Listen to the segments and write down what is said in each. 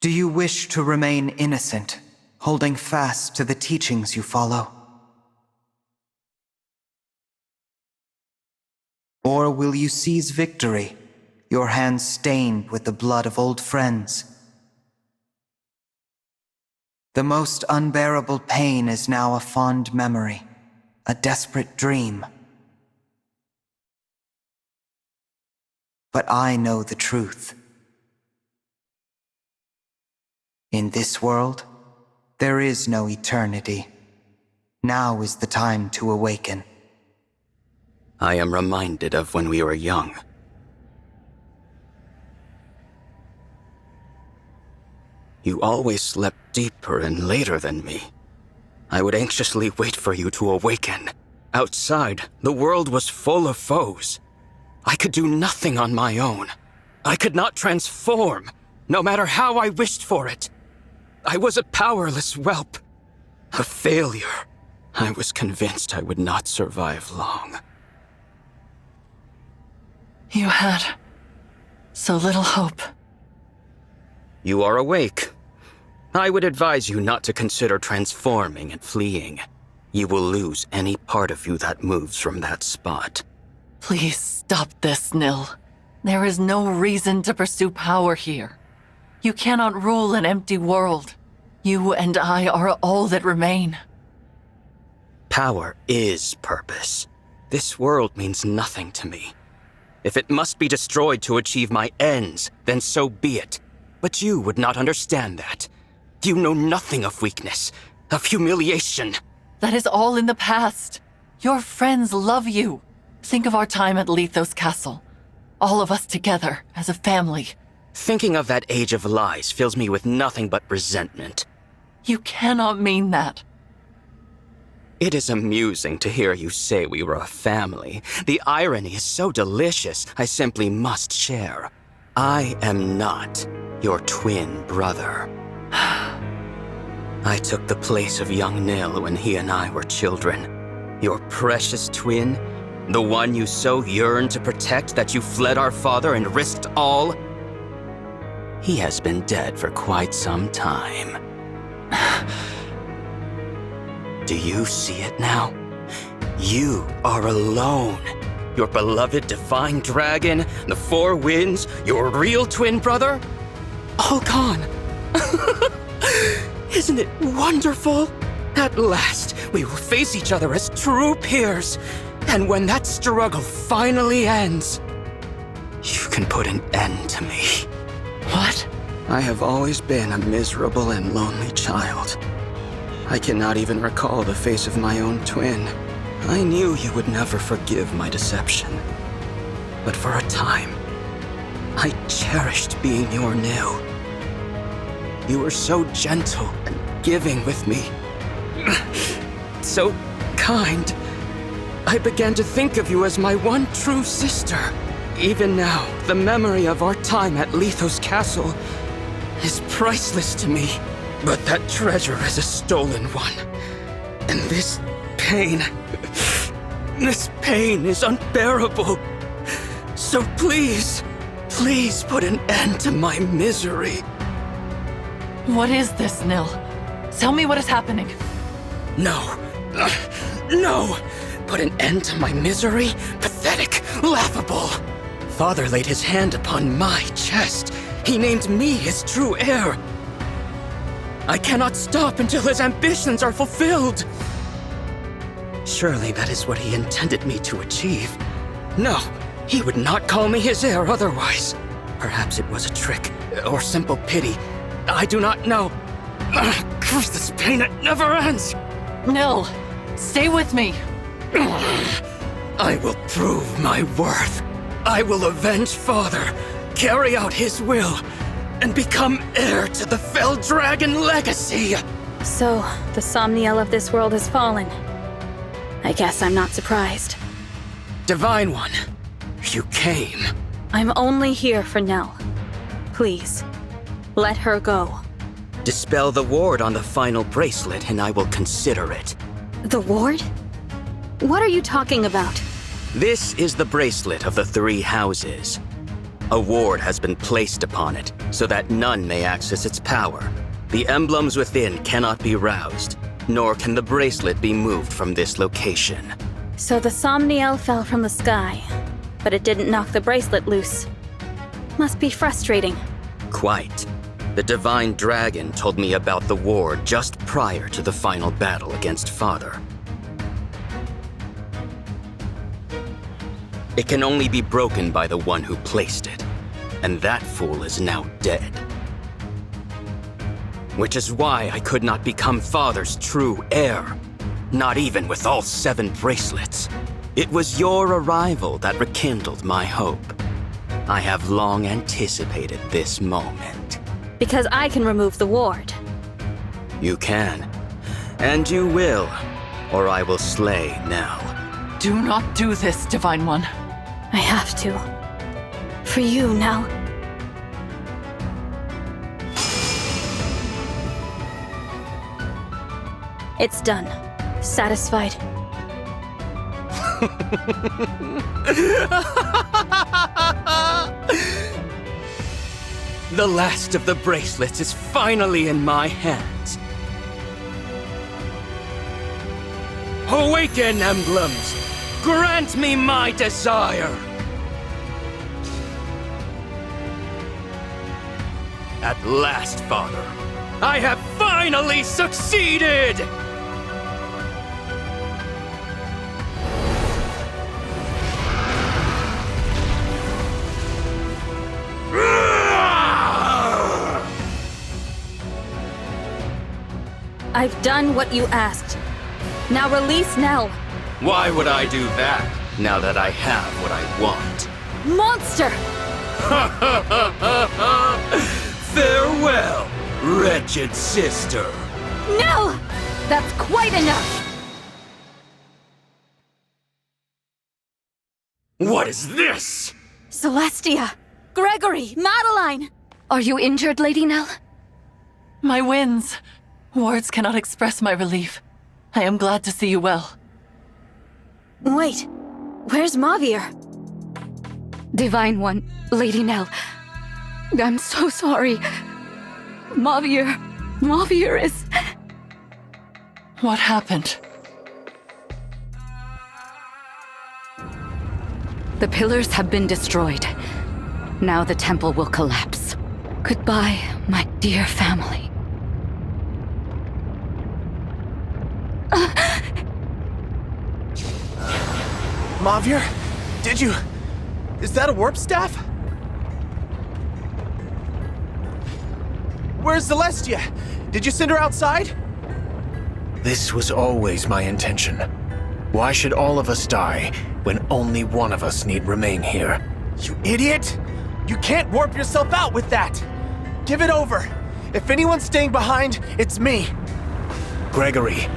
Do you wish to remain innocent, holding fast to the teachings you follow? Or will you seize victory, your hands stained with the blood of old friends? The most unbearable pain is now a fond memory, a desperate dream. But I know the truth. In this world, there is no eternity. Now is the time to awaken. I am reminded of when we were young. You always slept deeper and later than me. I would anxiously wait for you to awaken. Outside, the world was full of foes. I could do nothing on my own. I could not transform, no matter how I wished for it. I was a powerless whelp, a failure. I was convinced I would not survive long. You had so little hope. You are awake. I would advise you not to consider transforming and fleeing. You will lose any part of you that moves from that spot. Please stop this, Nil. There is no reason to pursue power here. You cannot rule an empty world. You and I are all that remain. Power is purpose. This world means nothing to me. If it must be destroyed to achieve my ends, then so be it. But you would not understand that. You know nothing of weakness, of humiliation. That is all in the past. Your friends love you. Think of our time at Lethos Castle. All of us together, as a family. Thinking of that age of lies fills me with nothing but resentment. You cannot mean that. It is amusing to hear you say we were a family. The irony is so delicious, I simply must share. I am not your twin brother. I took the place of young Nil when he and I were children. Your precious twin, the one you so yearned to protect that you fled our father and risked all. He has been dead for quite some time. Do you see it now? You are alone. Your beloved divine dragon, the four winds, your real twin brother, all gone. Isn't it wonderful? At last, we will face each other as true peers. And when that struggle finally ends, you can put an end to me. What? I have always been a miserable and lonely child. I cannot even recall the face of my own twin. I knew you would never forgive my deception. But for a time, I cherished being your Nil. You were so gentle and giving with me. So kind. I began to think of you as my one true sister. Even now, the memory of our time at Lethos Castle is priceless to me. But that treasure is a stolen one. And this pain is unbearable. So please put an end to my misery. What is this, Nil? Tell me what is happening. No. Put an end to my misery? Pathetic, laughable. Father laid his hand upon my chest. He named me his true heir. I cannot stop until his ambitions are fulfilled. Surely that is what he intended me to achieve. No, he would not call me his heir otherwise. Perhaps it was a trick, or simple pity. I do not know. Curse this pain, it never ends. Nil, stay with me. I will prove my worth. I will avenge Father, carry out his will, and become heir to the Fell Dragon legacy! So, the Somniel of this world has fallen. I guess I'm not surprised. Divine One, you came. I'm only here for Nell. Please, let her go. Dispel the ward on the final bracelet and I will consider it. The ward? What are you talking about? This is the bracelet of the three houses. A ward has been placed upon it, so that none may access its power. The emblems within cannot be roused, nor can the bracelet be moved from this location. So the Somniel fell from the sky, but it didn't knock the bracelet loose. Must be frustrating. Quite. The Divine Dragon told me about the ward just prior to the final battle against Father. It can only be broken by the one who placed it, and that fool is now dead. Which is why I could not become Father's true heir, not even with all 7 bracelets. It was your arrival that rekindled my hope. I have long anticipated this moment. Because I can remove the ward. You can. And you will, or I will slay Nell. Do not do this, Divine One. I have to. For you, Nell. It's done. Satisfied. The last of the bracelets is finally in my hands. Awaken, emblems! Grant me my desire! At last, Father, I have finally succeeded! I've done what you asked. Now release Nell. Why would I do that, now that I have what I want? Monster! Farewell, wretched sister. Nell! That's quite enough! What is this? Celestia! Gregory! Madeline! Are you injured, Lady Nell? My winds. Words cannot express my relief. I am glad to see you well. Wait, where's Mavir? Divine One, Lady Nell. I'm so sorry. Mavir is... What happened? The pillars have been destroyed. Now the temple will collapse. Goodbye, my dear family. Mavir? Did you... Is that a warp staff? Where's Celestia? Did you send her outside? This was always my intention. Why should all of us die when only one of us need remain here? You idiot! You can't warp yourself out with that! Give it over! If anyone's staying behind, it's me! Gregory,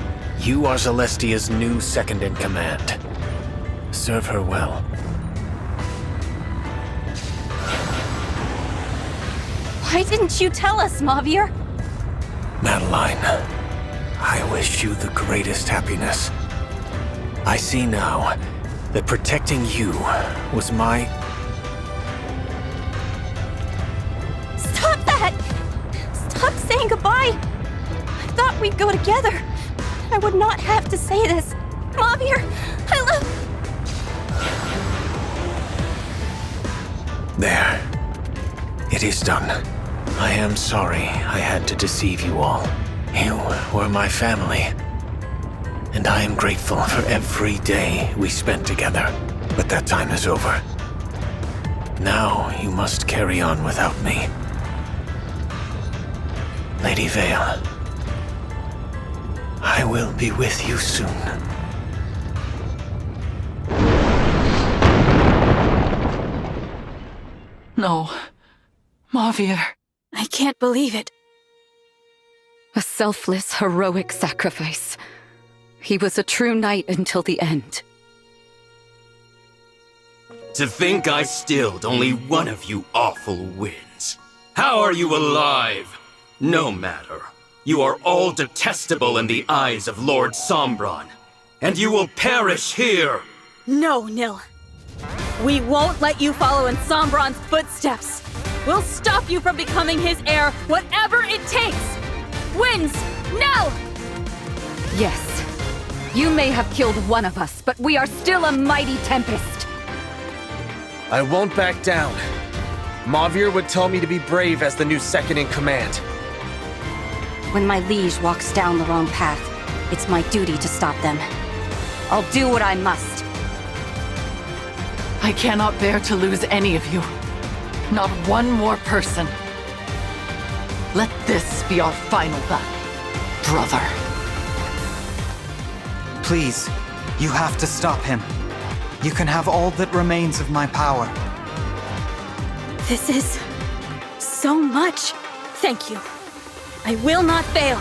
you are Celestia's new second-in-command. Serve her well. Why didn't you tell us, Mavir? Madeline, I wish you the greatest happiness. I see now that protecting you was my... Stop that! Stop saying goodbye! I thought we'd go together. I would not have to say this. Mavir, I love... There. It is done. I am sorry I had to deceive you all. You were my family. And I am grateful for every day we spent together. But that time is over. Now you must carry on without me. Lady Vale, I will be with you soon. No. Mavir. I can't believe it. A selfless, heroic sacrifice. He was a true knight until the end. To think I stilled only one of you awful winds. How are you alive? No matter. You are all detestable in the eyes of Lord Sombron. And you will perish here! No, Nil. We won't let you follow in Sombron's footsteps. We'll stop you from becoming his heir, whatever it takes! Winds, now! Yes. You may have killed one of us, but we are still a mighty tempest. I won't back down. Mavir would tell me to be brave as the new second-in-command. When my liege walks down the wrong path, it's my duty to stop them. I'll do what I must. I cannot bear to lose any of you. Not one more person. Let this be our final battle, brother. Please, you have to stop him. You can have all that remains of my power. This is so much. Thank you. I will not fail.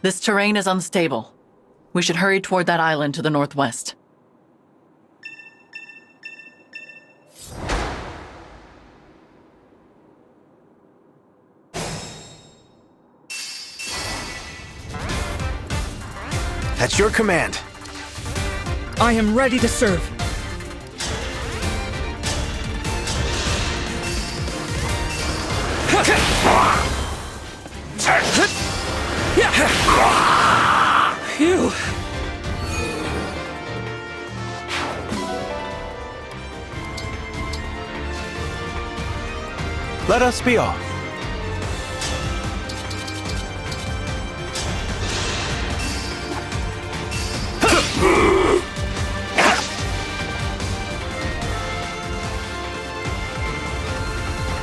This terrain is unstable. We should hurry toward that island to the northwest. At your command. I am ready to serve. Phew. Let us be off.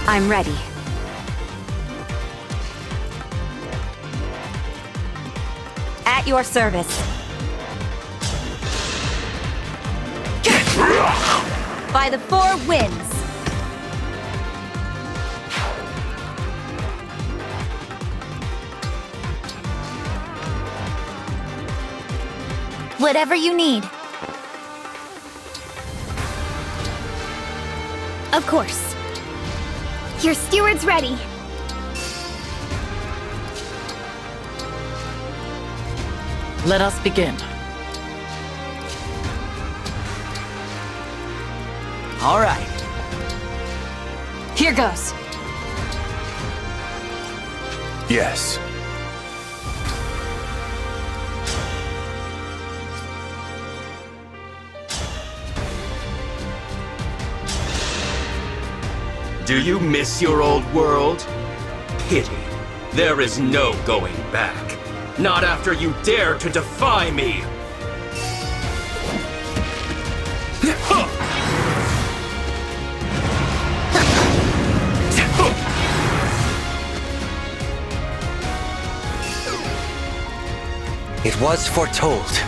I'm ready. At your service. By the four winds. Whatever you need. Of course. Your steward's ready. Let us begin. All right. Here goes. Yes. Do you miss your old world? Pity. There is no going back. Not after you dare to defy me! It was foretold.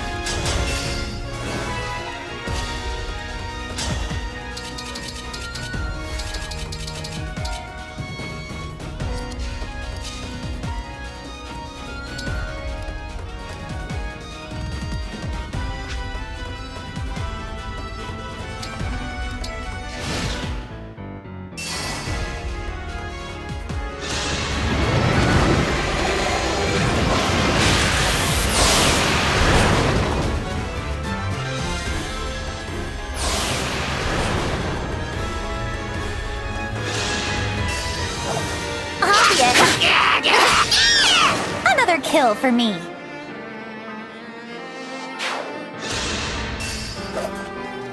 Another kill for me.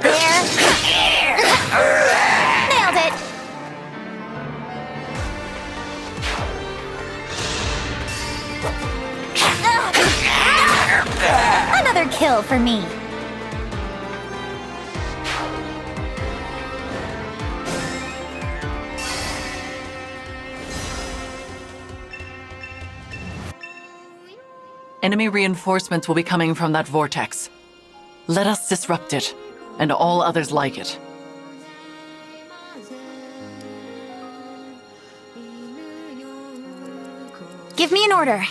There. Nailed it. Another kill for me. Enemy reinforcements will be coming from that vortex. Let us disrupt it, and all others like it. Give me an order.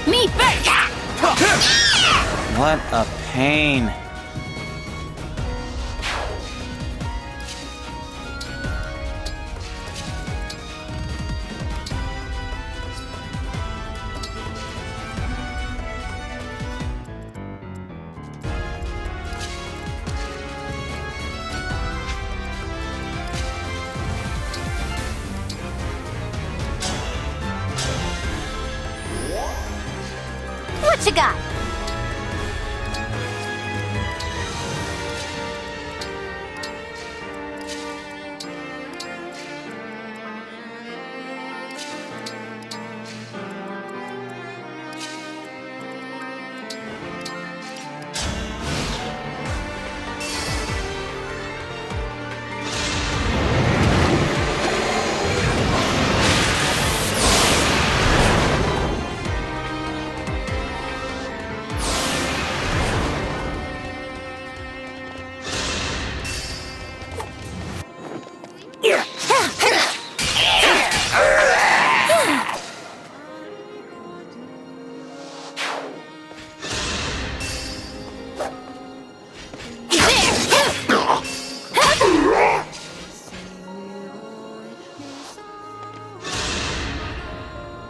Me first! What a pain. What you got?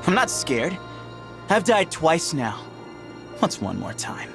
I'm not scared. I've died twice now. What's one more time?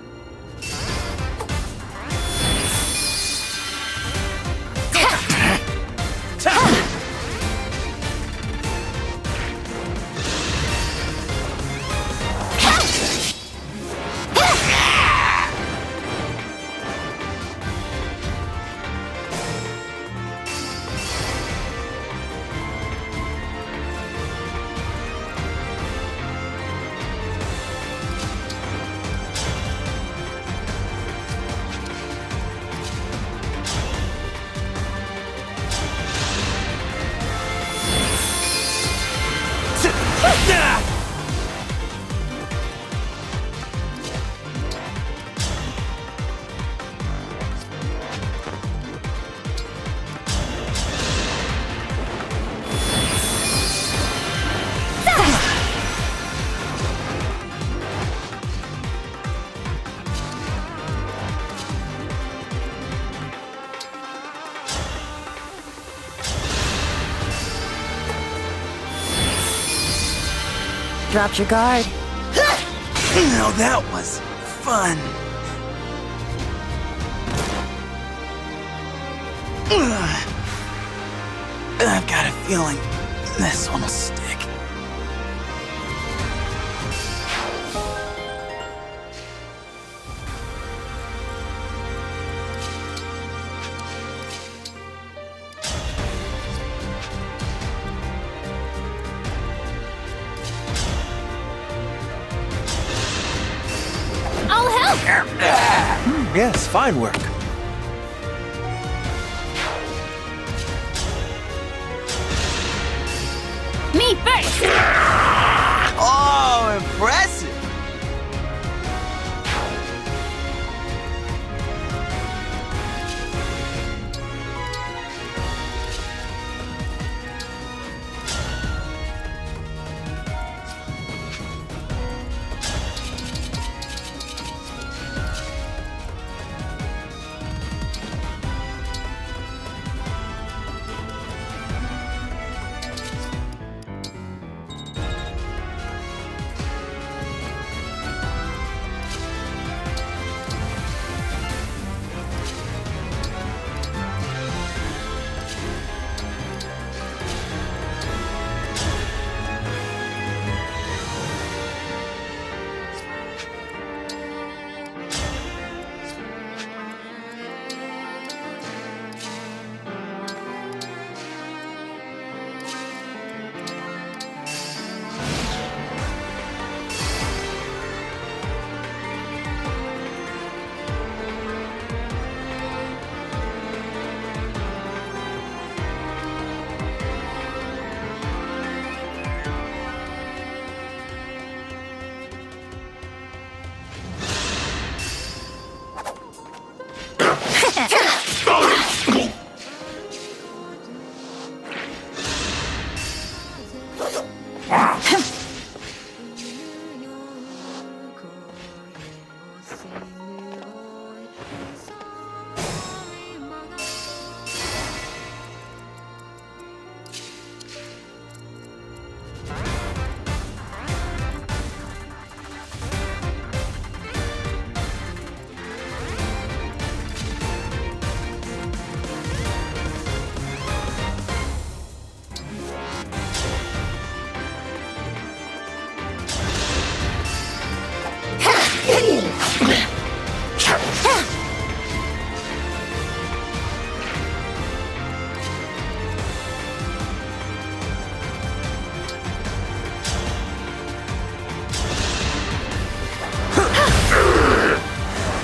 Dropped your guard. Now that was fun. I've got a feeling this one will stick. I'll help! Yes, fine work. Me first! Oh, impressive!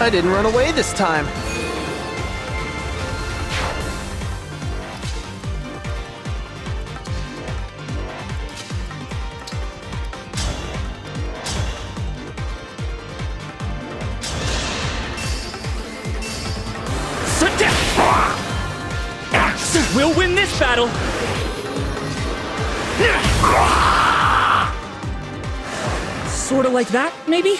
I didn't run away this time. Sit down! We'll win this battle! Sorta like that, maybe?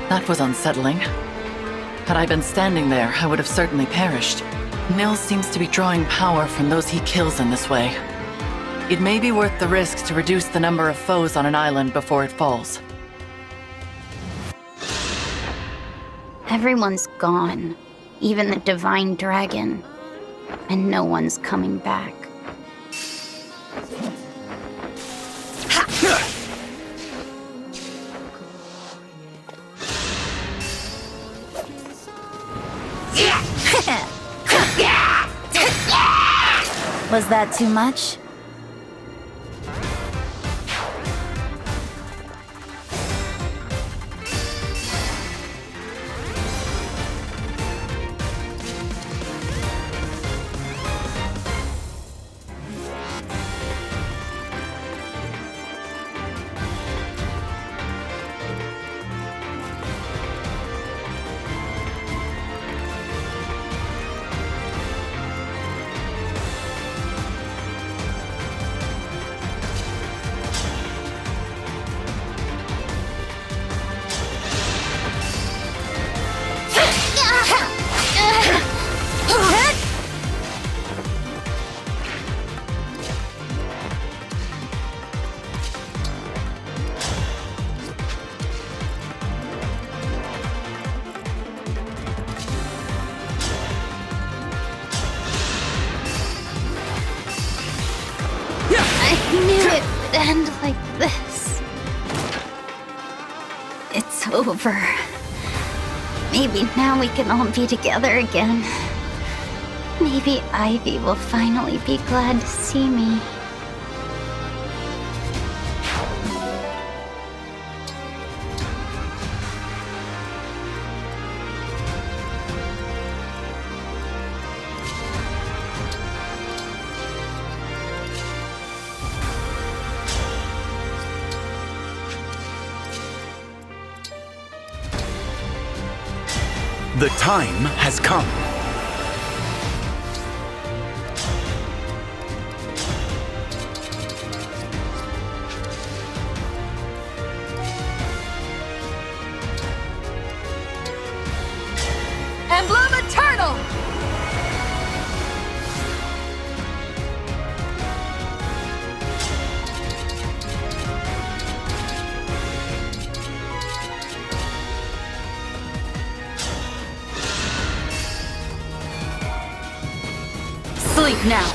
That was unsettling. Had I been standing there, I would have certainly perished. Nil seems to be drawing power from those he kills in this way. It may be worth the risk to reduce the number of foes on an island before it falls. Everyone's gone, even the Divine Dragon, and no one's coming back. Was that too much? I knew it would end like this. It's over. Maybe now we can all be together again. Maybe Ivy will finally be glad to see me. The time has come. Emblem Eternal! Sleep now.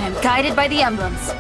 I am guided by the emblems.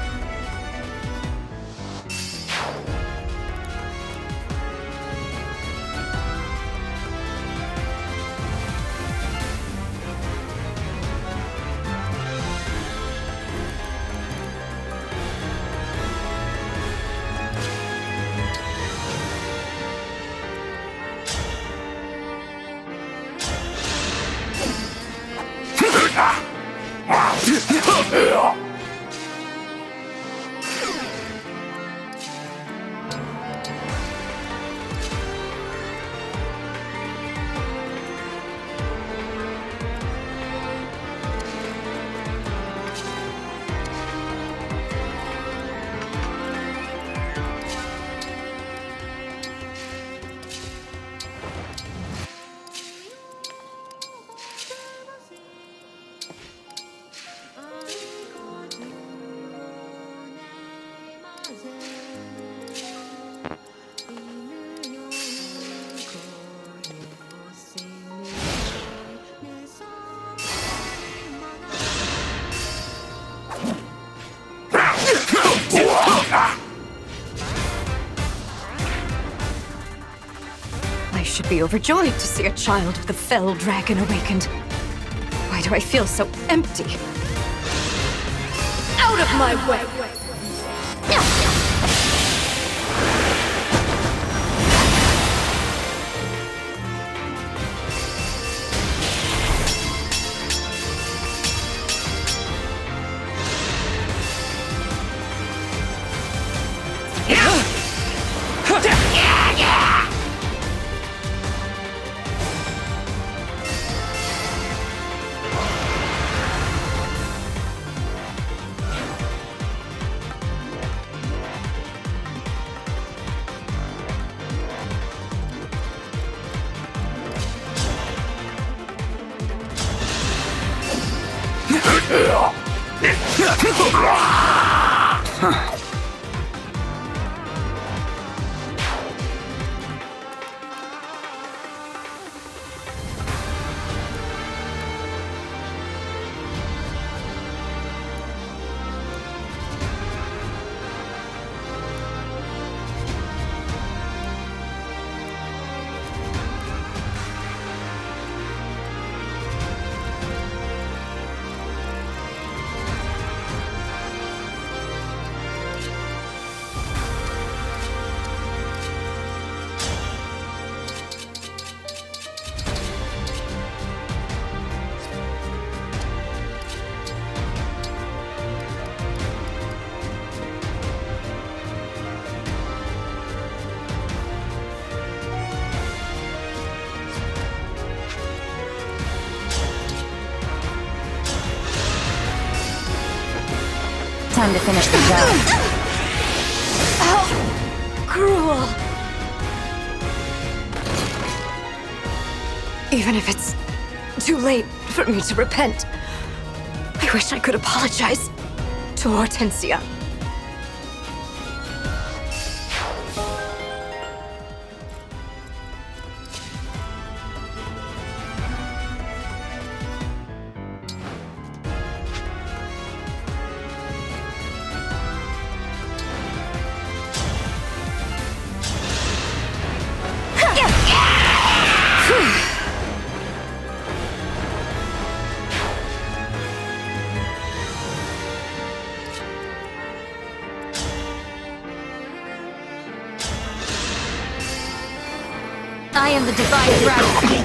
I should be overjoyed to see a child of the fell dragon awakened. Why do I feel so empty? Out of my way! Time to finish the job. How cruel! Even if it's too late for me to repent, I wish I could apologize to Hortensia. I am the divine dragon.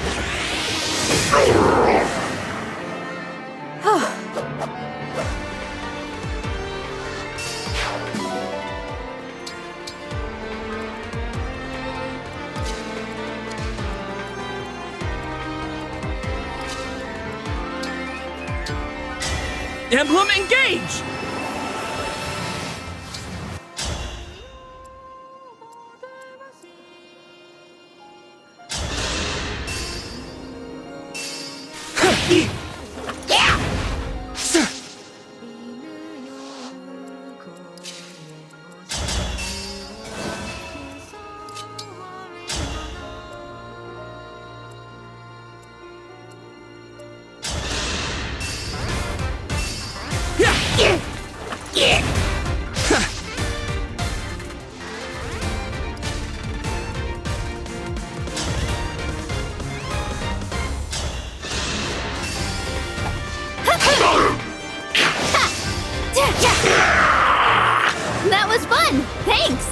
Emblem, engage! fun! Thanks!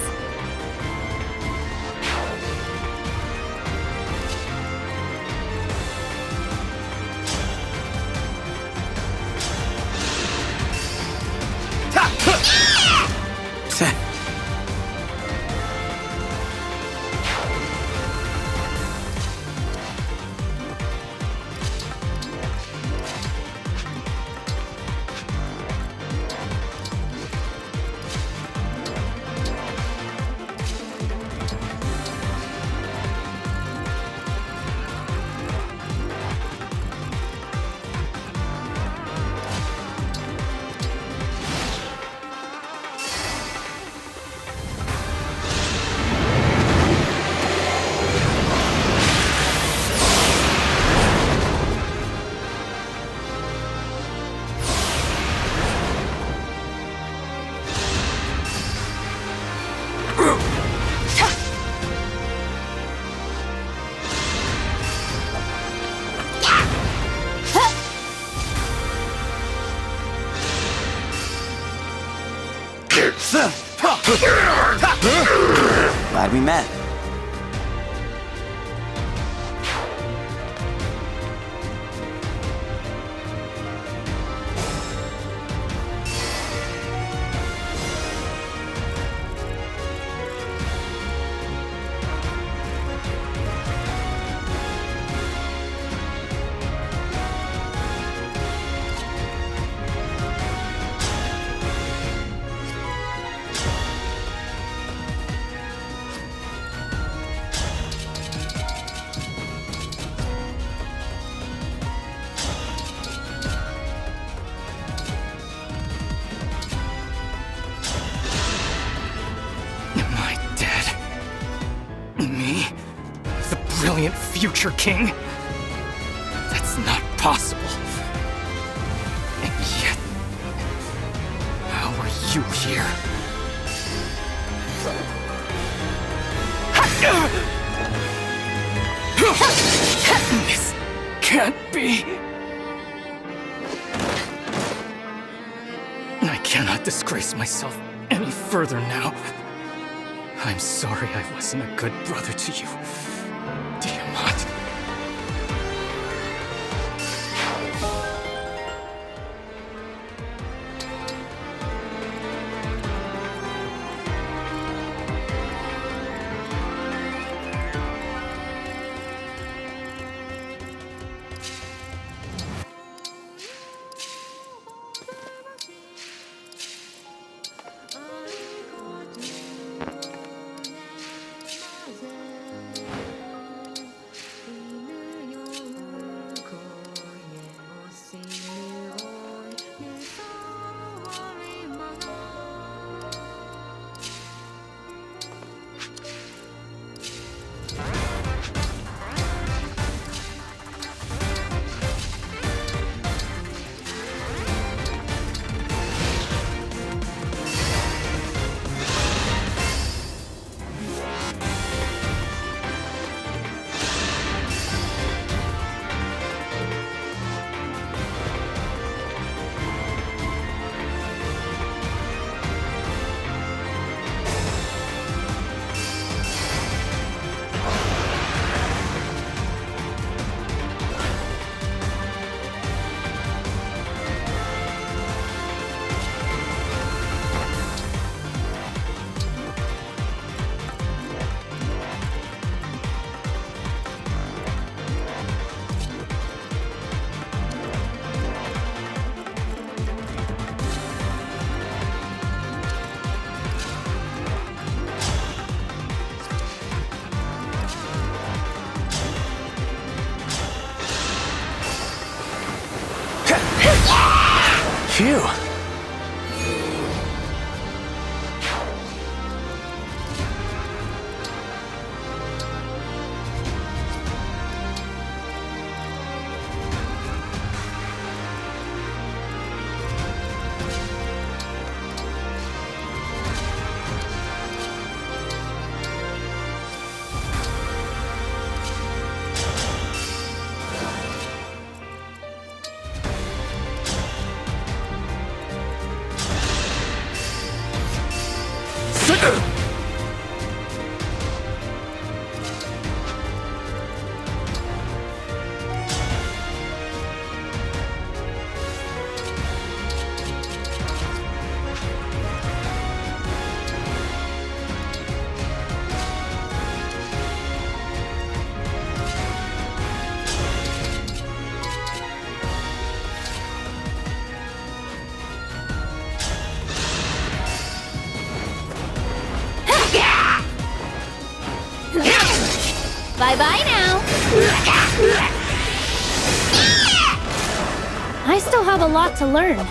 Glad we met. Brilliant future king? That's not possible. And yet, how are you here? This can't be. I cannot disgrace myself any further now. I'm sorry I wasn't a good brother to you. Tiamat. Phew. Bye-bye now! I still have a lot to learn.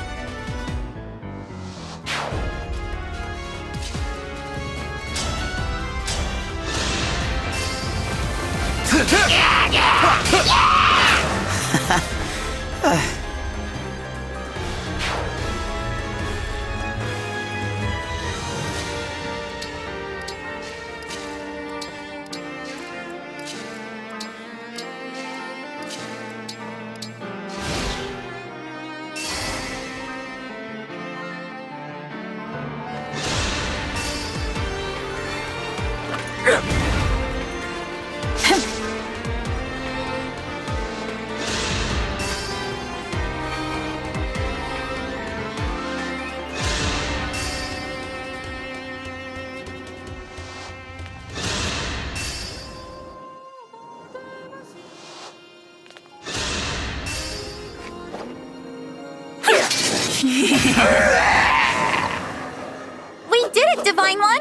We did it, Divine One!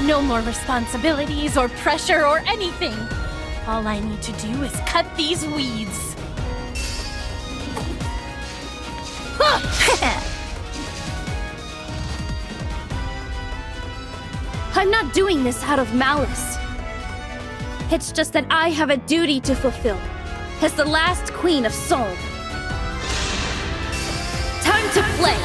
No more responsibilities or pressure or anything. All I need to do is cut these weeds. I'm not doing this out of malice. It's just that I have a duty to fulfill as the last Queen of Seoul. Time to play!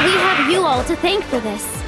We have you all to thank for this.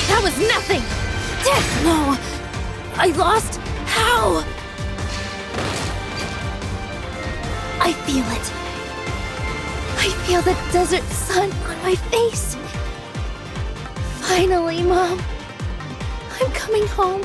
That was nothing! No! I lost? How? I feel it. I feel the desert sun on my face. Finally, Mom. I'm coming home.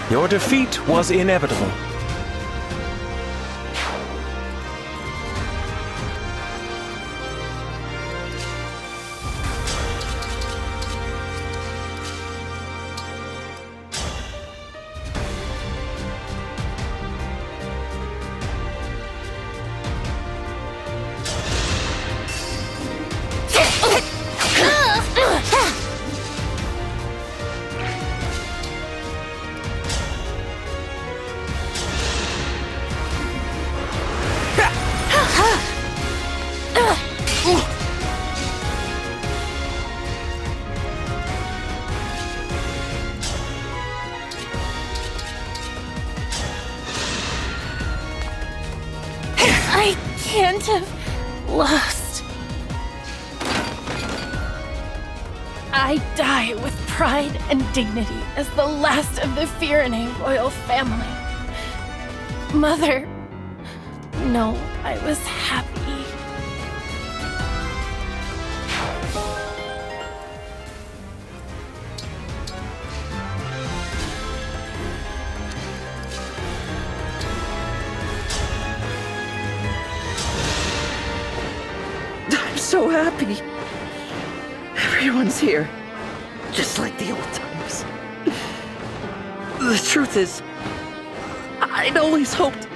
Your defeat was inevitable. I can't have lost. I die with pride and dignity as the last of the Firene royal family. Mother, no, I was happy. I'm so happy. Everyone's here. Just like the old times. The truth is, I'd always hoped...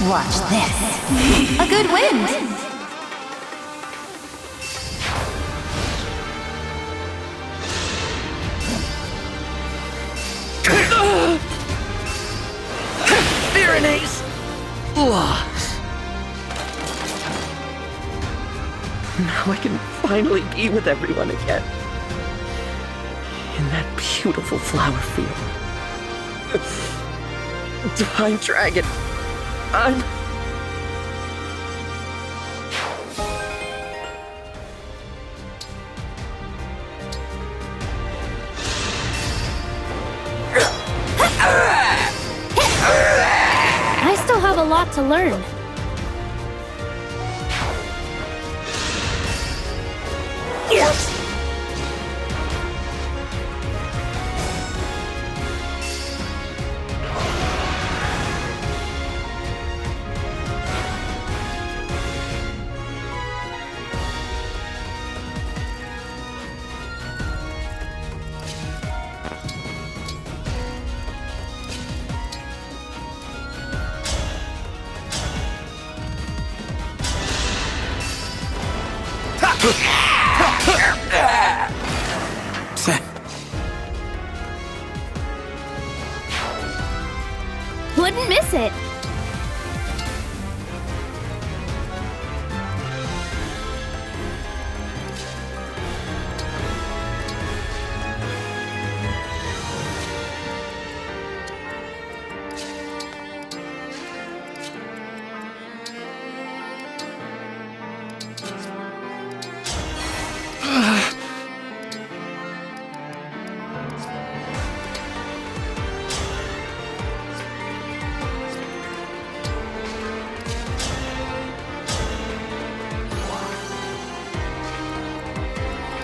Watch this. A good wind. Firene's lost. Now I can finally be with everyone again. In that beautiful flower field. Divine Dragon, I'm... I still have a lot to learn. Wouldn't miss it.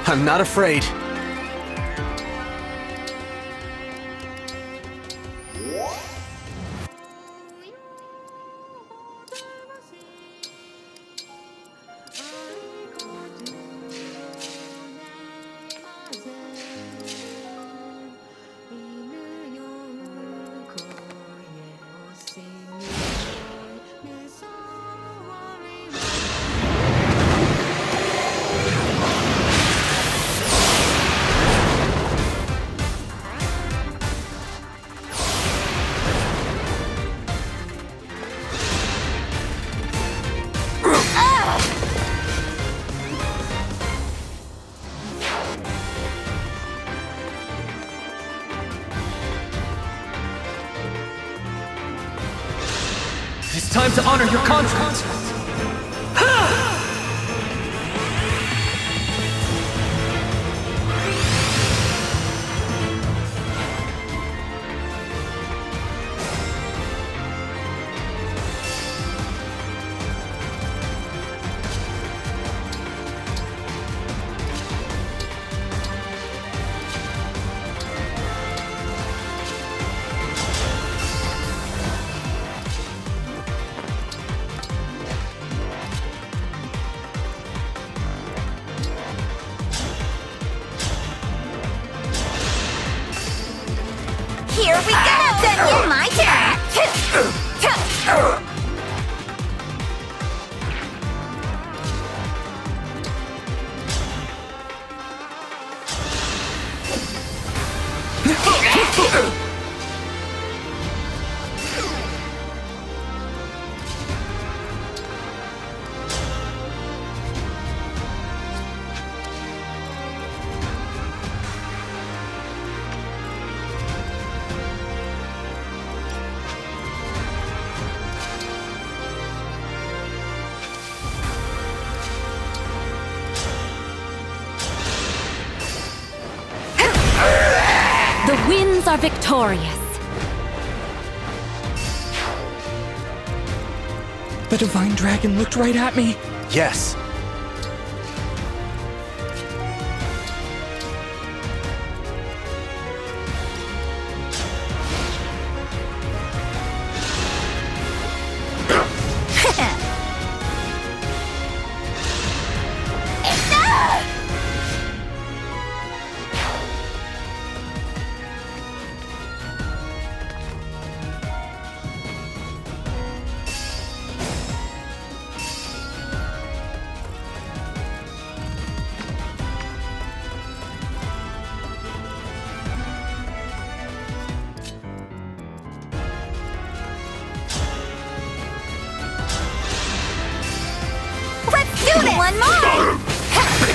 I'm not afraid. It's time to honor your contract! Here we go! Then my turn! The winds are victorious. The Divine Dragon looked right at me. Yes.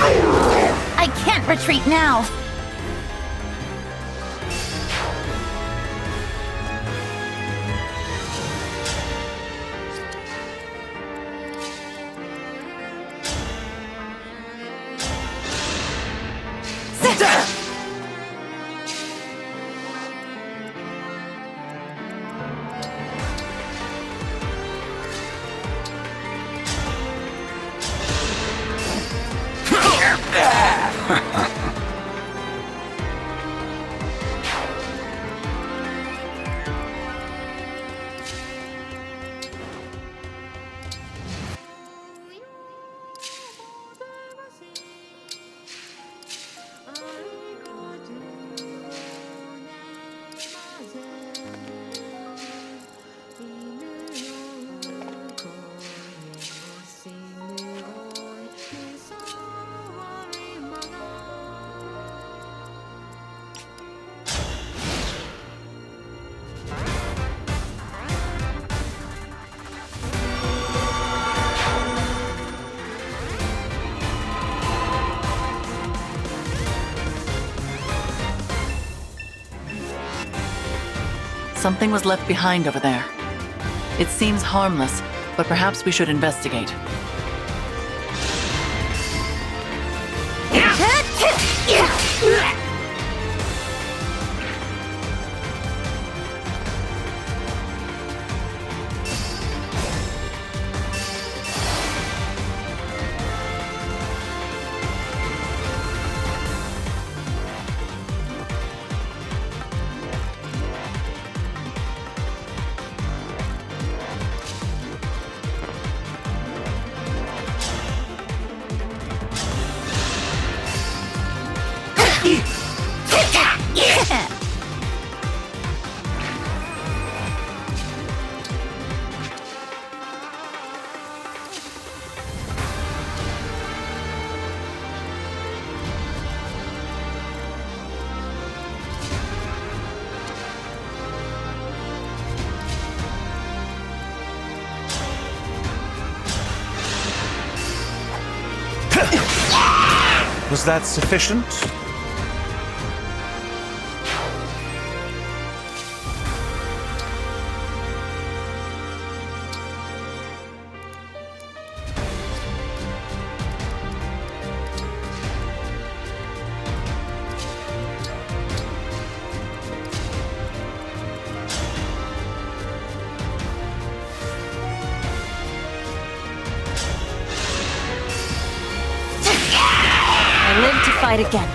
I can't retreat now. Something was left behind over there. It seems harmless, but perhaps we should investigate. Was that sufficient? I live to fight again.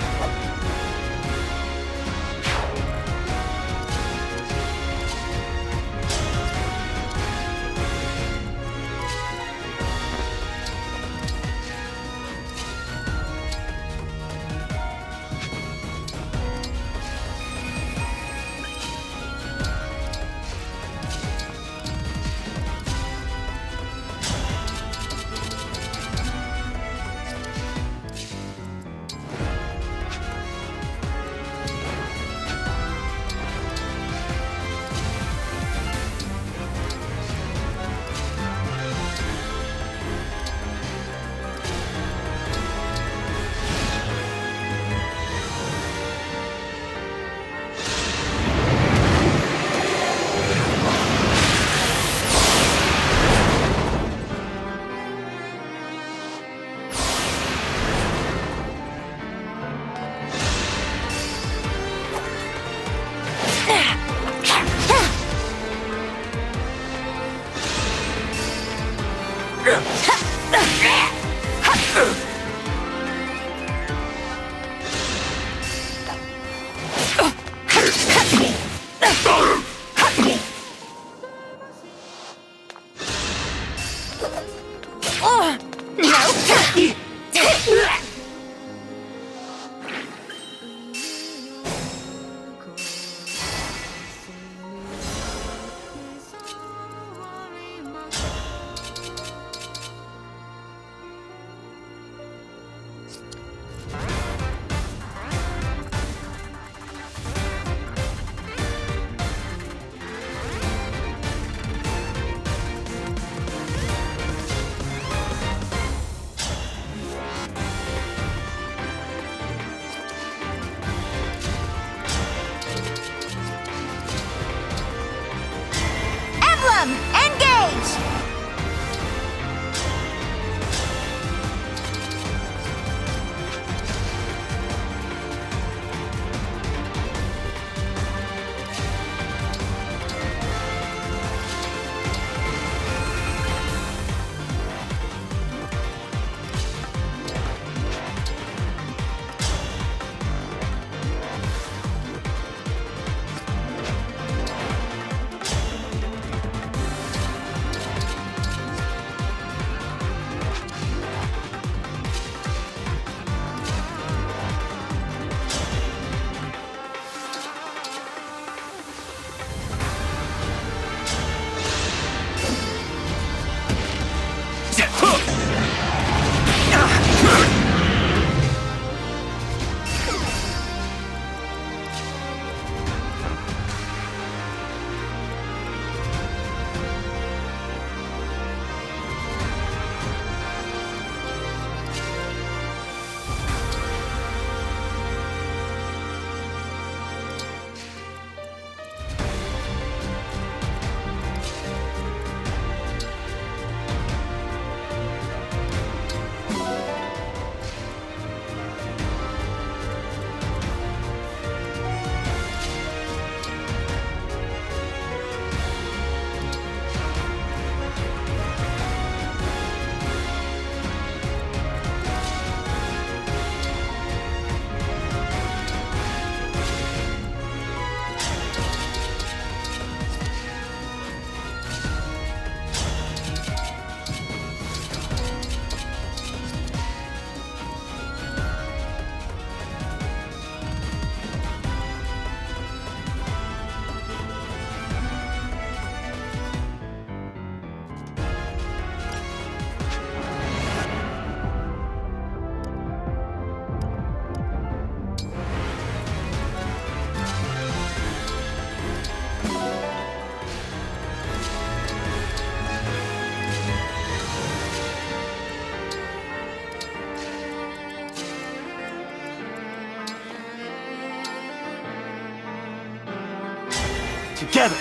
together.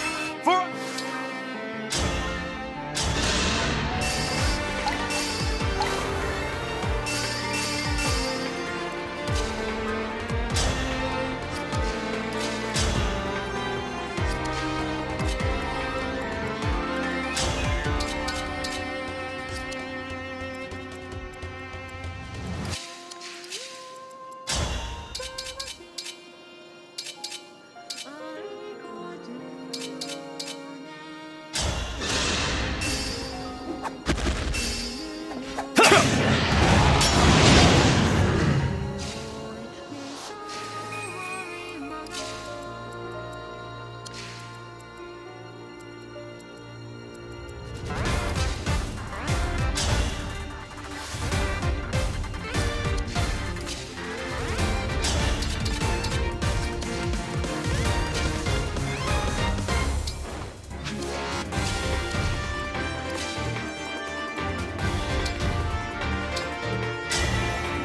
For...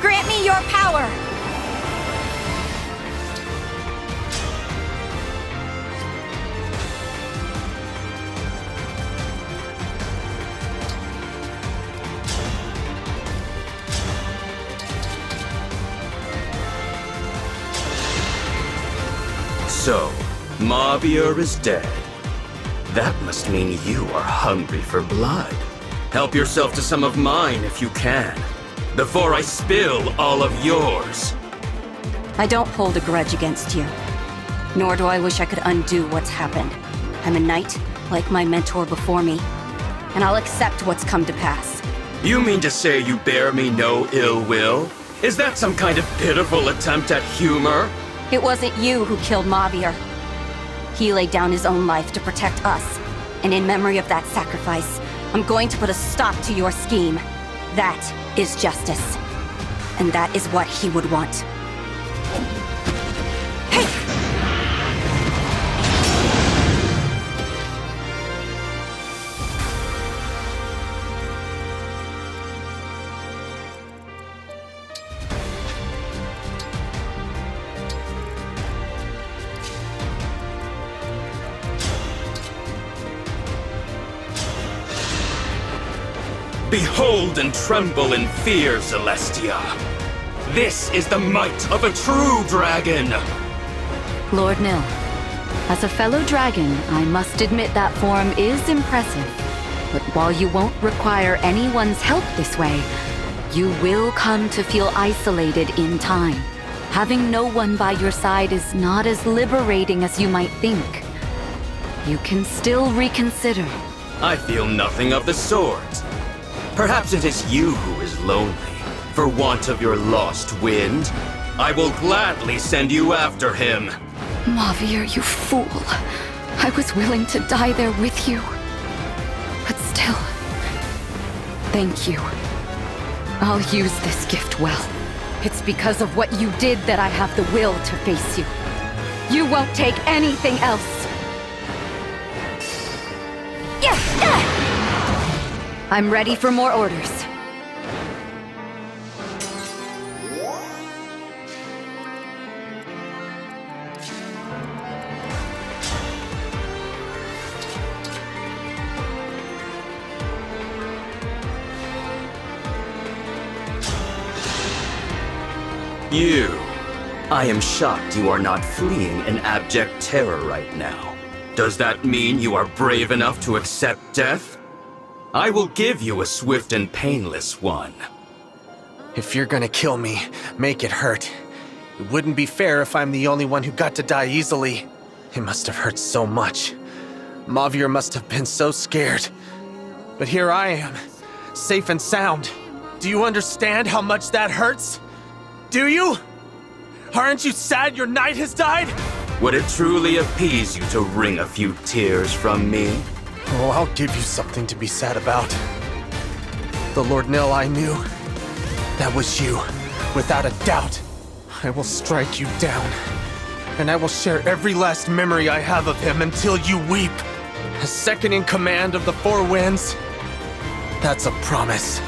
Grant me your power! So, Mauvier is dead. That must mean you are hungry for blood. Help yourself to some of mine if you can, before I spill all of yours. I don't hold a grudge against you. Nor do I wish I could undo what's happened. I'm a knight, like my mentor before me, and I'll accept what's come to pass. You mean to say you bear me no ill will? Is that some kind of pitiful attempt at humor? It wasn't you who killed Mauvier. He laid down his own life to protect us, and in memory of that sacrifice, I'm going to put a stop to your scheme. That is justice. And that is what he would want. Behold and tremble in fear, Celestia. This is the might of a true dragon! Lord Nil, as a fellow dragon, I must admit that form is impressive. But while you won't require anyone's help this way, you will come to feel isolated in time. Having no one by your side is not as liberating as you might think. You can still reconsider. I feel nothing of the sort. Perhaps it is you who is lonely, for want of your lost wind. I will gladly send you after him. Mauvier, you fool. I was willing to die there with you. But still, thank you. I'll use this gift well. It's because of what you did that I have the will to face you. You won't take anything else. I'm ready for more orders. You. I am shocked you are not fleeing in abject terror right now. Does that mean you are brave enough to accept death? I will give you a swift and painless one. If you're gonna kill me, make it hurt. It wouldn't be fair if I'm the only one who got to die easily. It must have hurt so much. Mauvier must have been so scared. But here I am, safe and sound. Do you understand how much that hurts? Do you? Aren't you sad your knight has died? Would it truly appease you to wring a few tears from me? Oh, I'll give you something to be sad about. The Lord Nil I knew, that was you, without a doubt. I will strike you down, and I will share every last memory I have of him until you weep. As second in command of the Four Winds, that's a promise.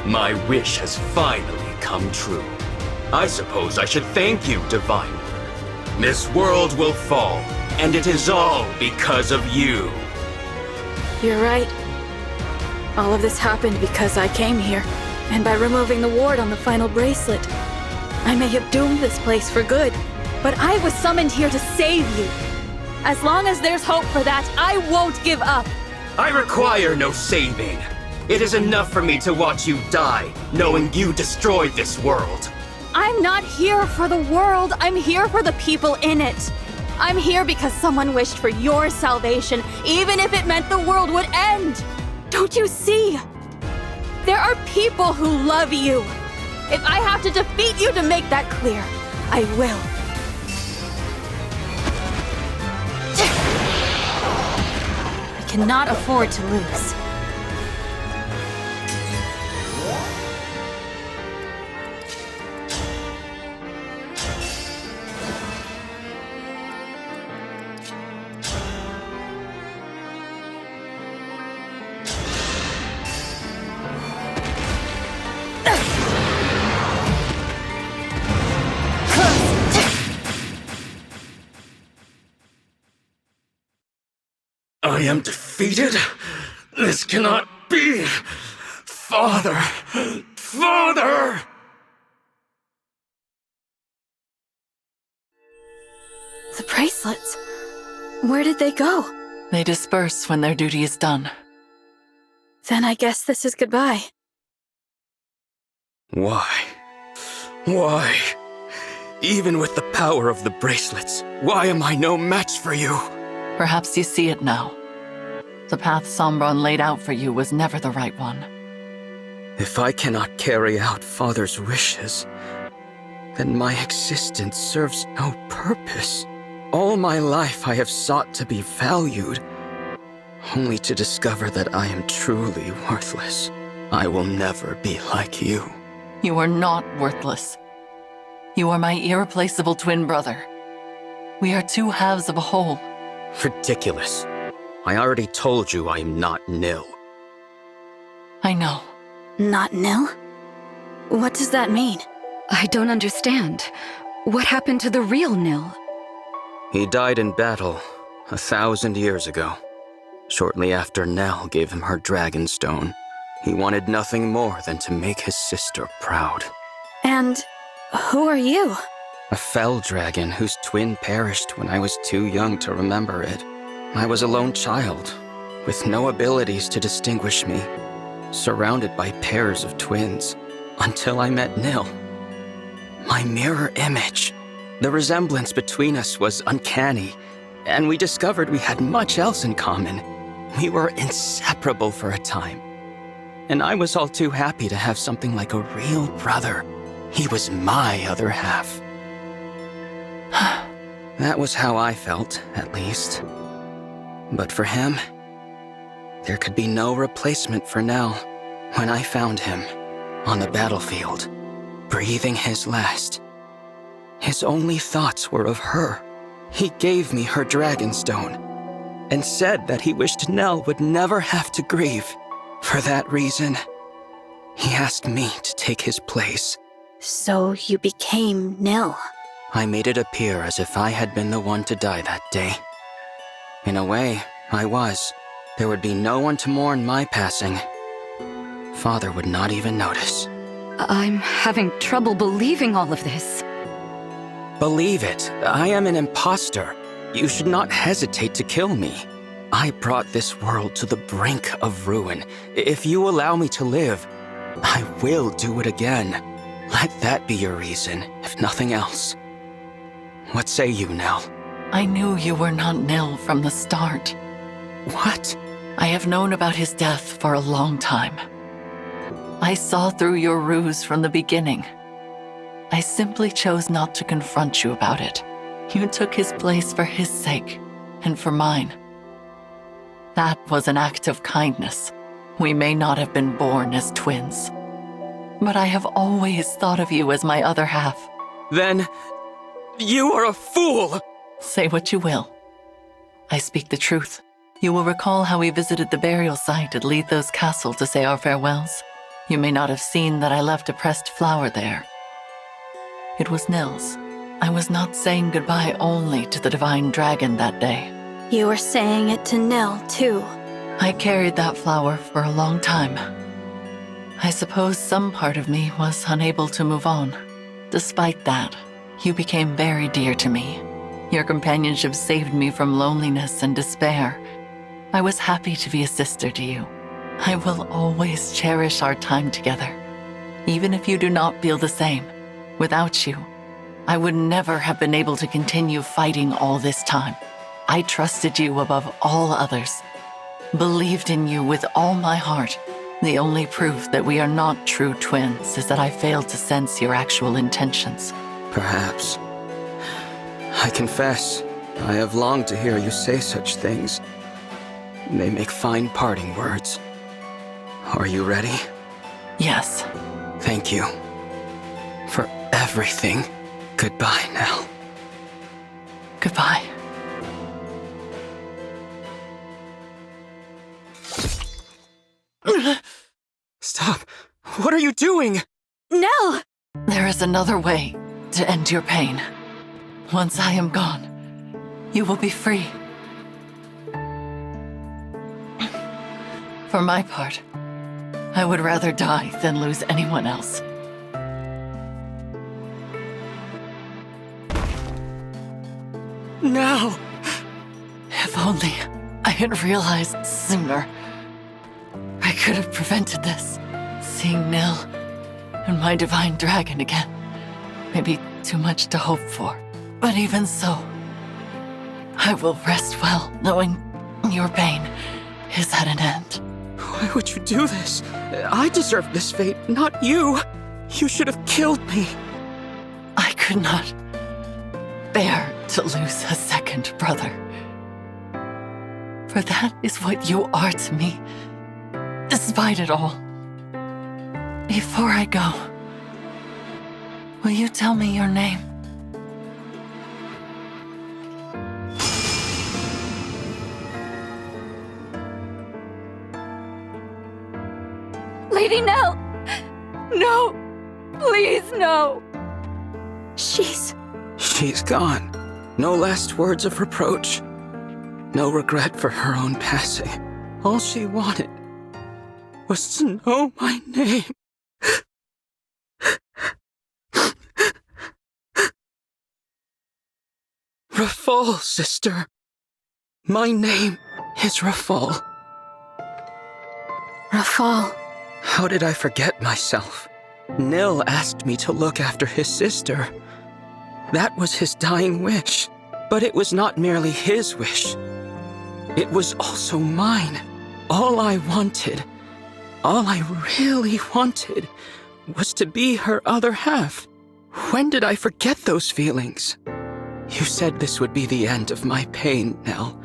My wish has finally come true. I suppose I should thank you, Divine One. This world will fall, and it is all because of you. You're right. All of this happened because I came here, and by removing the ward on the final bracelet. I may have doomed this place for good, but I was summoned here to save you. As long as there's hope for that, I won't give up. I require no saving. It is enough for me to watch you die, knowing you destroyed this world. I'm not here for the world, I'm here for the people in it. I'm here because someone wished for your salvation, even if it meant the world would end. Don't you see? There are people who love you. If I have to defeat you to make that clear, I will. I cannot afford to lose. I am defeated? This cannot be! Father! Father! The bracelets. Where did they go? They disperse when their duty is done. Then I guess this is goodbye. Why? Why? Even with the power of the bracelets, why am I no match for you? Perhaps you see it now. The path Sombron laid out for you was never the right one. If I cannot carry out Father's wishes, then my existence serves no purpose. All my life I have sought to be valued, only to discover that I am truly worthless. I will never be like you. You are not worthless. You are my irreplaceable twin brother. We are two halves of a whole. Ridiculous. I already told you I am not Nil. I know. Not Nil? What does that mean? I don't understand. What happened to the real Nil? He died in battle 1,000 years ago. Shortly after Nell gave him her dragon stone, he wanted nothing more than to make his sister proud. And who are you? A fell dragon whose twin perished when I was too young to remember it. I was a lone child, with no abilities to distinguish me, surrounded by pairs of twins, until I met Nil. My mirror image. The resemblance between us was uncanny, and we discovered we had much else in common. We were inseparable for a time. And I was all too happy to have something like a real brother. He was my other half. That was how I felt, at least. But for him, there could be no replacement for Nell. When I found him, on the battlefield, breathing his last, his only thoughts were of her. He gave me her dragonstone, and said that he wished Nell would never have to grieve. For that reason, he asked me to take his place. So you became Nil. I made it appear as if I had been the one to die that day. In a way, I was. There would be no one to mourn my passing. Father would not even notice. I'm having trouble believing all of this. Believe it, I am an imposter. You should not hesitate to kill me. I brought this world to the brink of ruin. If you allow me to live, I will do it again. Let that be your reason, if nothing else. What say you, Nell? I knew you were not Nil from the start. What? I have known about his death for a long time. I saw through your ruse from the beginning. I simply chose not to confront you about it. You took his place for his sake, and for mine. That was an act of kindness. We may not have been born as twins, but I have always thought of you as my other half. Then, you are a fool! Say what you will. I speak the truth. You will recall how we visited the burial site at Letho's castle to say our farewells. You may not have seen that I left a pressed flower there. It was Nil's. I was not saying goodbye only to the Divine Dragon that day. You were saying it to Nil, too. I carried that flower for a long time. I suppose some part of me was unable to move on. Despite that, you became very dear to me. Your companionship saved me from loneliness and despair. I was happy to be a sister to you. I will always cherish our time together, even if you do not feel the same. Without you, I would never have been able to continue fighting all this time. I trusted you above all others, believed in you with all my heart. The only proof that we are not true twins is that I failed to sense your actual intentions. Perhaps. I confess, I have longed to hear you say such things. They make fine parting words. Are you ready? Yes. Thank you. For everything. Goodbye, Nell. Goodbye. Stop! What are you doing? Nell! There is another way to end your pain. Once I am gone, you will be free. For my part, I would rather die than lose anyone else. Nell! If only I had realized sooner. I could have prevented this. Seeing Nil and my divine dragon again may be too much to hope for. But even so, I will rest well knowing your pain is at an end. Why would you do this? I deserve this fate, not you. You should have killed me. I could not bear to lose a second brother. For that is what you are to me, despite it all. Before I go, will you tell me your name? Lady Nell! No! Please, no! She's gone. No last words of reproach. No regret for her own passing. All she wanted was to know my name. Rafal, sister. My name is Rafal. Rafal. How did I forget myself? Nil asked me to look after his sister. That was his dying wish. But it was not merely his wish. It was also mine. All I wanted, all I really wanted, was to be her other half. When did I forget those feelings? You said this would be the end of my pain, Nell.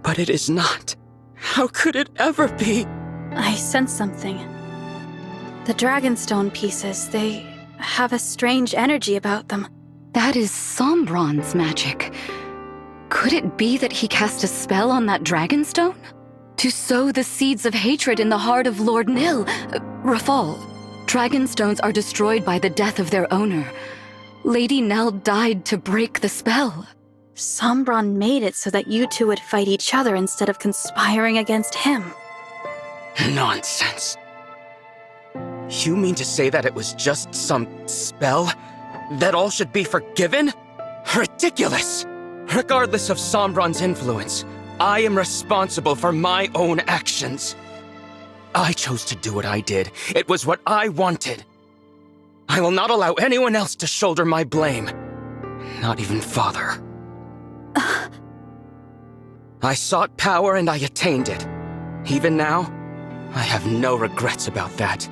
But it is not. How could it ever be? I sense something. The Dragonstone pieces, they have a strange energy about them. That is Sombron's magic. Could it be that he cast a spell on that Dragonstone? To sow the seeds of hatred in the heart of Lord Nil, Rafal. Dragonstones are destroyed by the death of their owner. Lady Nell died to break the spell. Sombron made it so that you two would fight each other instead of conspiring against him. Nonsense. You mean to say that it was just some spell? That all should be forgiven? Ridiculous! Regardless of Sombron's influence, I am responsible for my own actions. I chose to do what I did. It was what I wanted. I will not allow anyone else to shoulder my blame. Not even Father. I sought power and I attained it. Even now, I have no regrets about that.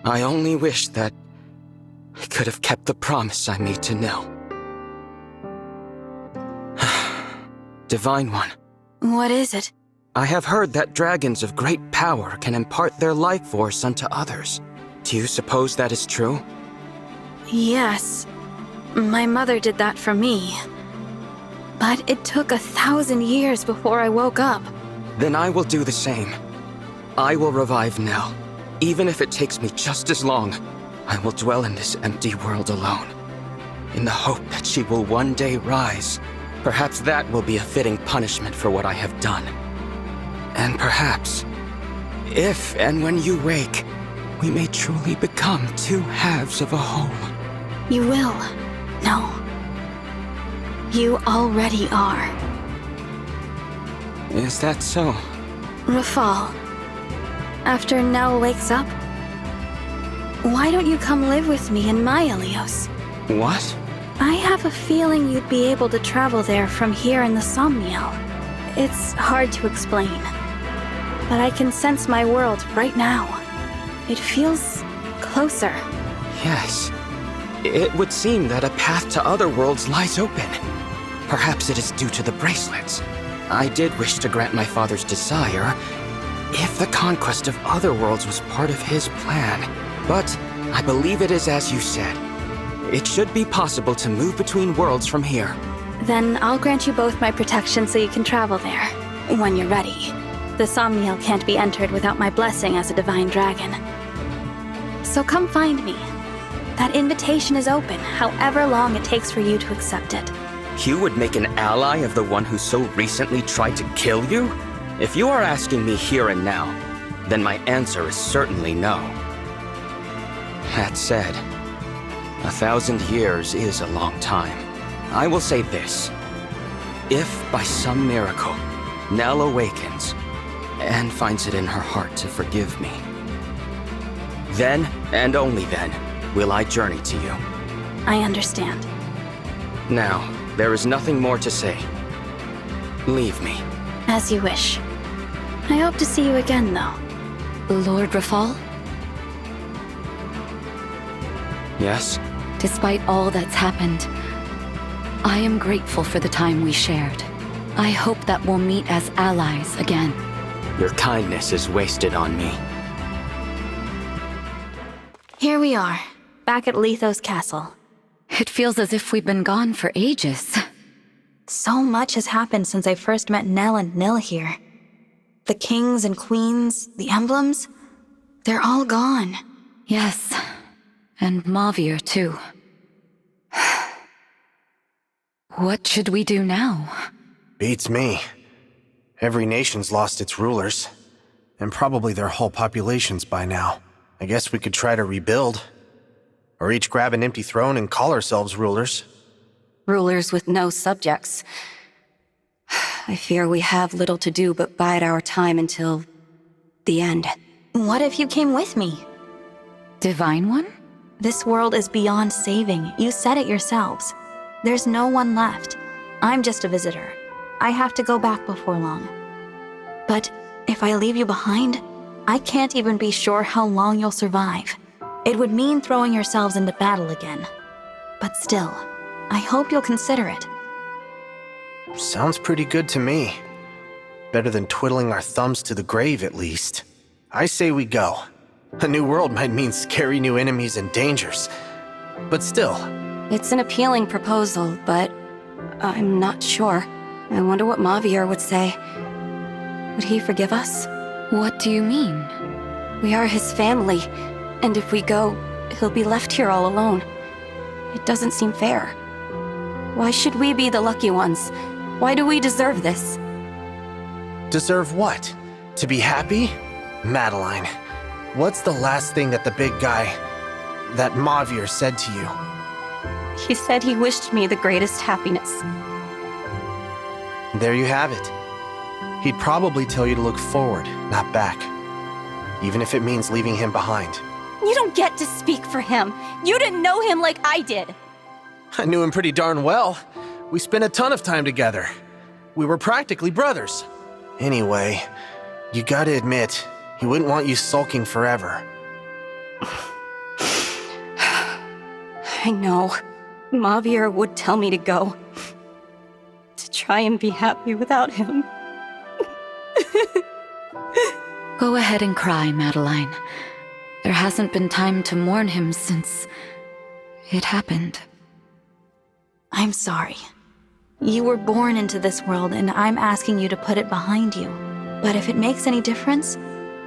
I only wish that I could have kept the promise I made to Nil. Divine One. What is it? I have heard that dragons of great power can impart their life force unto others. Do you suppose that is true? Yes. My mother did that for me. But it took 1,000 years before I woke up. Then I will do the same. I will revive Nell. Even if it takes me just as long, I will dwell in this empty world alone, in the hope that she will one day rise. Perhaps that will be a fitting punishment for what I have done. And perhaps, if and when you wake, we may truly become two halves of a whole. You will. No. You already are. Is that so? Rafal, after Nell wakes up, why don't you come live with me in my Ilios? What? I have a feeling you'd be able to travel there from here in the Somniel. It's hard to explain, but I can sense my world right now. It feels closer. Yes. It would seem that a path to other worlds lies open. Perhaps it is due to the bracelets. I did wish to grant my father's desire, if the conquest of other worlds was part of his plan. But I believe it is as you said. It should be possible to move between worlds from here. Then I'll grant you both my protection so you can travel there, when you're ready. The Somniel can't be entered without my blessing as a divine dragon. So come find me. That invitation is open, however long it takes for you to accept it. You would make an ally of the one who so recently tried to kill you? If you are asking me here and now, then my answer is certainly no. That said, 1,000 years is a long time. I will say this. If, by some miracle, Nell awakens and finds it in her heart to forgive me, then, and only then, will I journey to you. I understand. Now, there is nothing more to say. Leave me. As you wish. I hope to see you again, though. Lord Rafal? Yes? Despite all that's happened, I am grateful for the time we shared. I hope that we'll meet as allies again. Your kindness is wasted on me. Here we are, back at Lethos Castle. It feels as if we've been gone for ages. So much has happened since I first met Nell and Nil here. The kings and queens, the emblems, they're all gone. Yes, and Mavir too. What should we do now? Beats me. Every nation's lost its rulers, and probably their whole populations by now. I guess we could try to rebuild. Or each grab an empty throne and call ourselves rulers. Rulers with no subjects. I fear we have little to do but bide our time until the end. What if you came with me? Divine One? This world is beyond saving. You said it yourselves. There's no one left. I'm just a visitor. I have to go back before long. But if I leave you behind, I can't even be sure how long you'll survive. It would mean throwing yourselves into battle again. But still, I hope you'll consider it. Sounds pretty good to me. Better than twiddling our thumbs to the grave, at least. I say we go. A new world might mean scary new enemies and dangers. But still. It's an appealing proposal, but I'm not sure. I wonder what Mavir would say. Would he forgive us? What do you mean? We are his family, and if we go, he'll be left here all alone. It doesn't seem fair. Why should we be the lucky ones? Why do we deserve this? Deserve what? To be happy? Madeline, what's the last thing that the big guy, that Mavir, said to you? He said he wished me the greatest happiness. There you have it. He'd probably tell you to look forward, not back. Even if it means leaving him behind. You don't get to speak for him. You didn't know him like I did. I knew him pretty darn well. We spent a ton of time together. We were practically brothers. Anyway, you gotta admit, he wouldn't want you sulking forever. I know. Mavir would tell me to go. To try and be happy without him. Go ahead and cry, Madeline. There hasn't been time to mourn him since it happened. I'm sorry. You were born into this world, and I'm asking you to put it behind you. But if it makes any difference,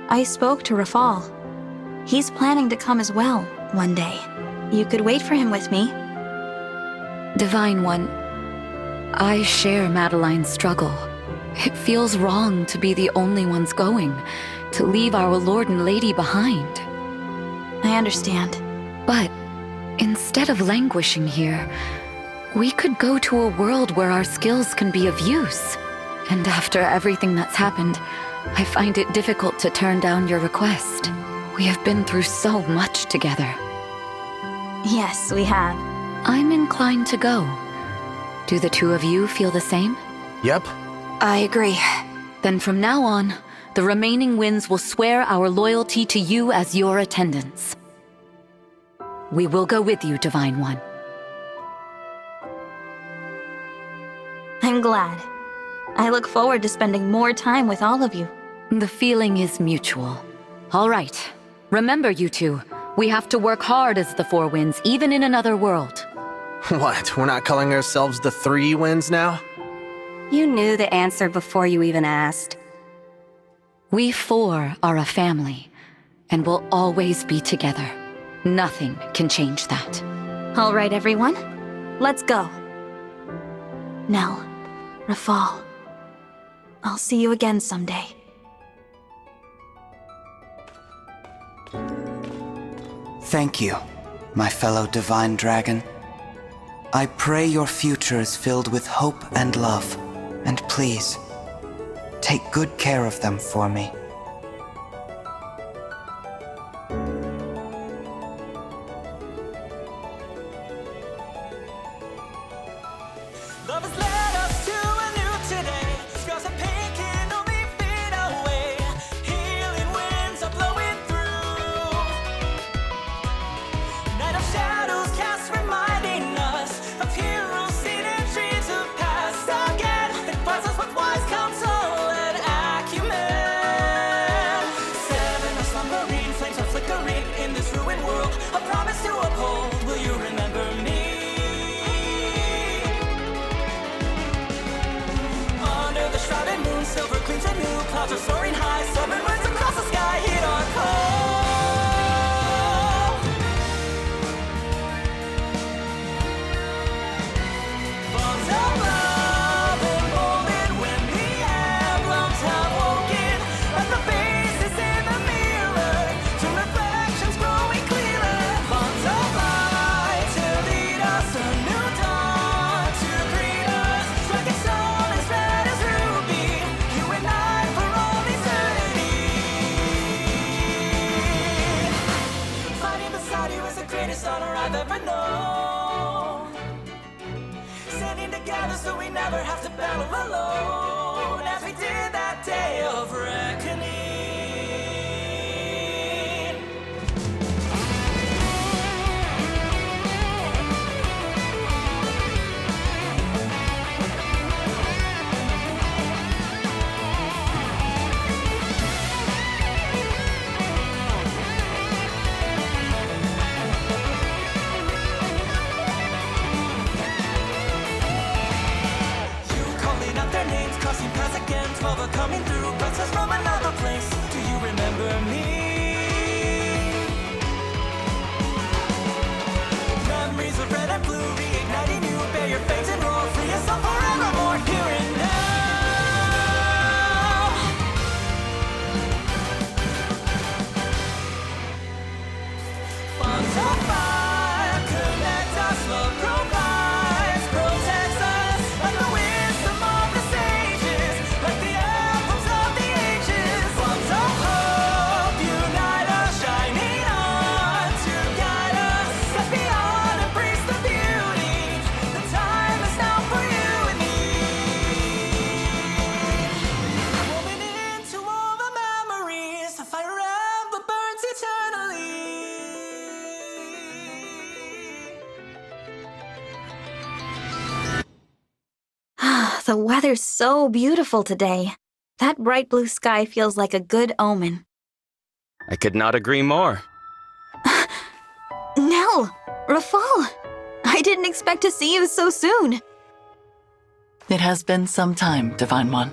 I spoke to Rafal. He's planning to come as well, one day. You could wait for him with me. Divine One, I share Madeline's struggle. It feels wrong to be the only ones going, to leave our Lord and Lady behind. I understand. But instead of languishing here, we could go to a world where our skills can be of use. And after everything that's happened, I find it difficult to turn down your request. We have been through so much together. Yes, we have. I'm inclined to go. Do the two of you feel the same? Yep. I agree. Then from now on, the remaining winds will swear our loyalty to you as your attendants. We will go with you, Divine One. I'm glad. I look forward to spending more time with all of you. The feeling is mutual. All right. Remember, you two, we have to work hard as the Four Winds, even in another world. What, we're not calling ourselves the Three Winds now? You knew the answer before you even asked. We four are a family, and will always be together. Nothing can change that. All right, everyone. Let's go. Nell, Rafal, I'll see you again someday. Thank you, my fellow Divine Dragon. I pray your future is filled with hope and love, and please, take good care of them for me. The weather's so beautiful today. That bright blue sky feels like a good omen. I could not agree more. Nell! Rafal! I didn't expect to see you so soon. It has been some time, Divine One.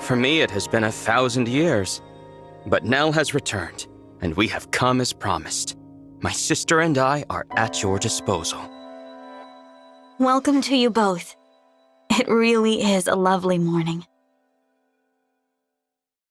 For me, it has been 1,000 years. But Nell has returned, and we have come as promised. My sister and I are at your disposal. Welcome to you both. It really is a lovely morning.